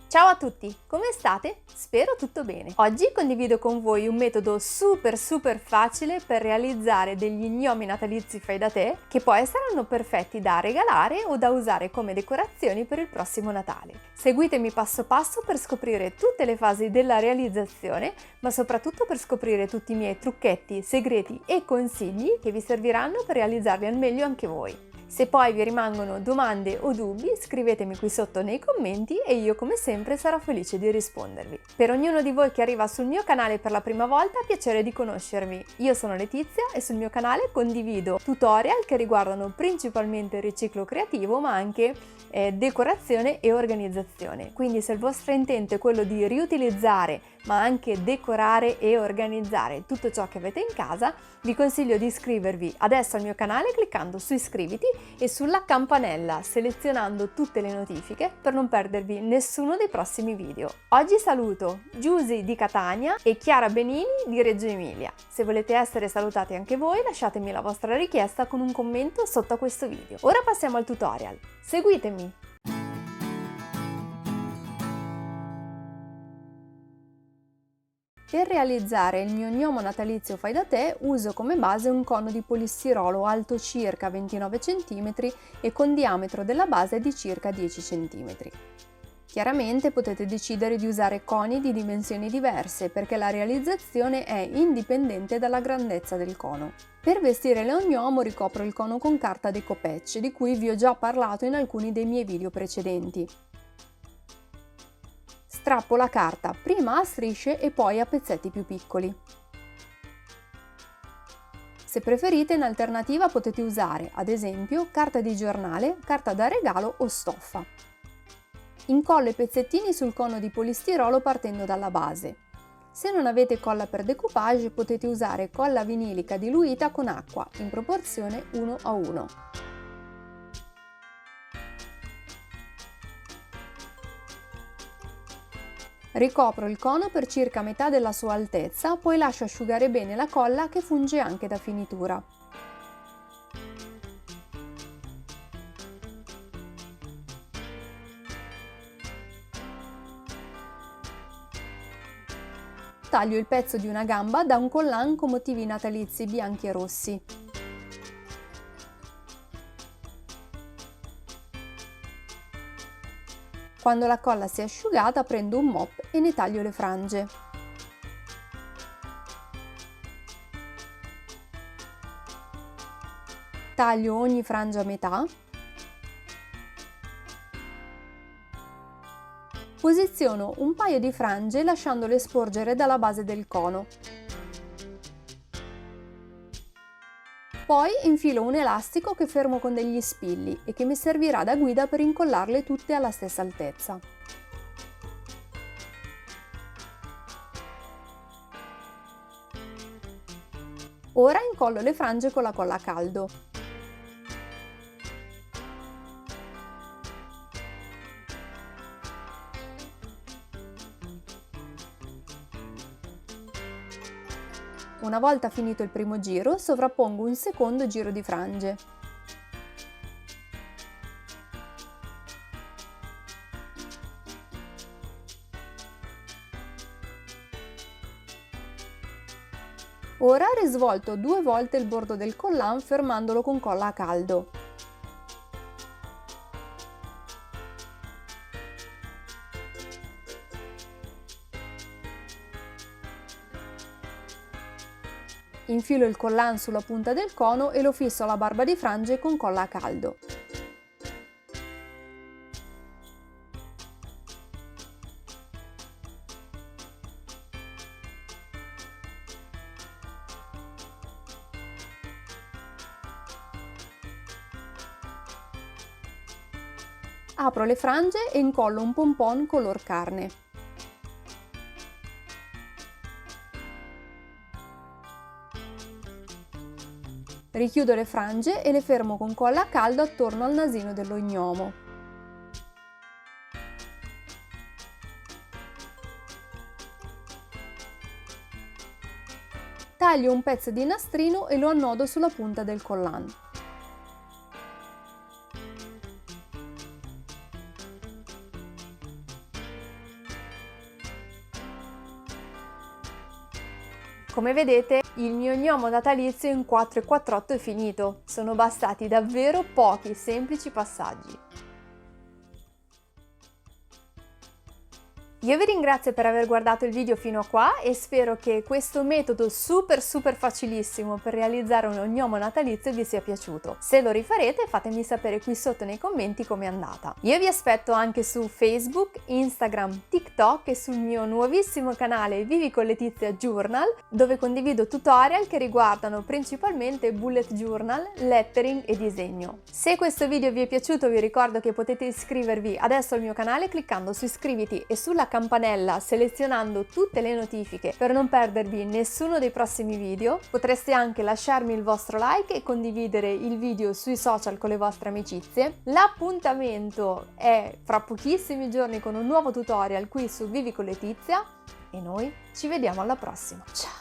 Ciao a tutti, come state? Spero tutto bene. Oggi condivido con voi un metodo super facile per realizzare degli gnomi natalizi fai da te che poi saranno perfetti da regalare o da usare come decorazioni per il prossimo Natale. Seguitemi passo passo per scoprire tutte le fasi della realizzazione, ma soprattutto per scoprire tutti i miei trucchetti, segreti e consigli che vi serviranno per realizzarli al meglio anche voi. Se poi vi rimangono domande o dubbi, scrivetemi qui sotto nei commenti e io come sempre sarò felice di rispondervi. Per ognuno di voi che arriva sul mio canale per la prima volta, piacere di conoscervi. Io sono Letizia e sul mio canale condivido tutorial che riguardano principalmente il riciclo creativo, ma anche decorazione e organizzazione. Quindi se il vostro intento è quello di riutilizzare, ma anche decorare e organizzare tutto ciò che avete in casa, vi consiglio di iscrivervi adesso al mio canale cliccando su iscriviti e sulla campanella, selezionando tutte le notifiche per non perdervi nessuno dei prossimi video. Oggi saluto Giusy di Catania e Chiara Benini di Reggio Emilia. Se volete essere salutati anche voi, lasciatemi la vostra richiesta con un commento sotto a questo video. Ora passiamo al tutorial. Seguitemi! Per realizzare il mio gnomo natalizio fai da te uso come base un cono di polistirolo alto circa 29 cm e con diametro della base di circa 10 cm. Chiaramente potete decidere di usare coni di dimensioni diverse perché la realizzazione è indipendente dalla grandezza del cono. Per vestire lo gnomo ricopro il cono con carta decopatch di cui vi ho già parlato in alcuni dei miei video precedenti. Strappo la carta prima a strisce e poi a pezzetti più piccoli. Se preferite, in alternativa potete usare, ad esempio, carta di giornale, carta da regalo o stoffa. Incollo i pezzettini sul cono di polistirolo partendo dalla base. Se non avete colla per decoupage, potete usare colla vinilica diluita con acqua, in proporzione 1:1. Ricopro il cono per circa metà della sua altezza, poi lascio asciugare bene la colla che funge anche da finitura. Taglio il pezzo di una gamba da un collant con motivi natalizi bianchi e rossi. Quando la colla si è asciugata prendo un mop e ne taglio le frange. Taglio ogni frangia a metà. Posiziono un paio di frange lasciandole sporgere dalla base del cono. Poi infilo un elastico che fermo con degli spilli e che mi servirà da guida per incollarle tutte alla stessa altezza. Ora incollo le frange con la colla a caldo. Una volta finito il primo giro, sovrappongo un secondo giro di frange. Ora risvolto 2 volte il bordo del collant fermandolo con colla a caldo. Infilo il collant sulla punta del cono e lo fisso alla barba di frange con colla a caldo. Apro le frange e incollo un pompon color carne. Richiudo le frange e le fermo con colla a caldo attorno al nasino dello gnomo. Taglio un pezzo di nastrino e lo annodo sulla punta del collant. Come vedete, il mio gnomo natalizio in 4/4/8 è finito. Sono bastati davvero pochi semplici passaggi. Io vi ringrazio per aver guardato il video fino a qua e spero che questo metodo super facilissimo per realizzare un gnomo natalizio vi sia piaciuto. Se lo rifarete fatemi sapere qui sotto nei commenti com'è andata. Io vi aspetto anche su Facebook, Instagram, TikTok e sul mio nuovissimo canale Vivi con Letizia Journal, dove condivido tutorial che riguardano principalmente bullet journal, lettering e disegno. Se questo video vi è piaciuto vi ricordo che potete iscrivervi adesso al mio canale cliccando su iscriviti e sulla campanella selezionando tutte le notifiche per non perdervi nessuno dei prossimi video. Potreste anche lasciarmi il vostro like e condividere il video sui social con le vostre amicizie. L'appuntamento è fra pochissimi giorni con un nuovo tutorial qui su Vivi con Letizia e noi ci vediamo alla prossima. Ciao!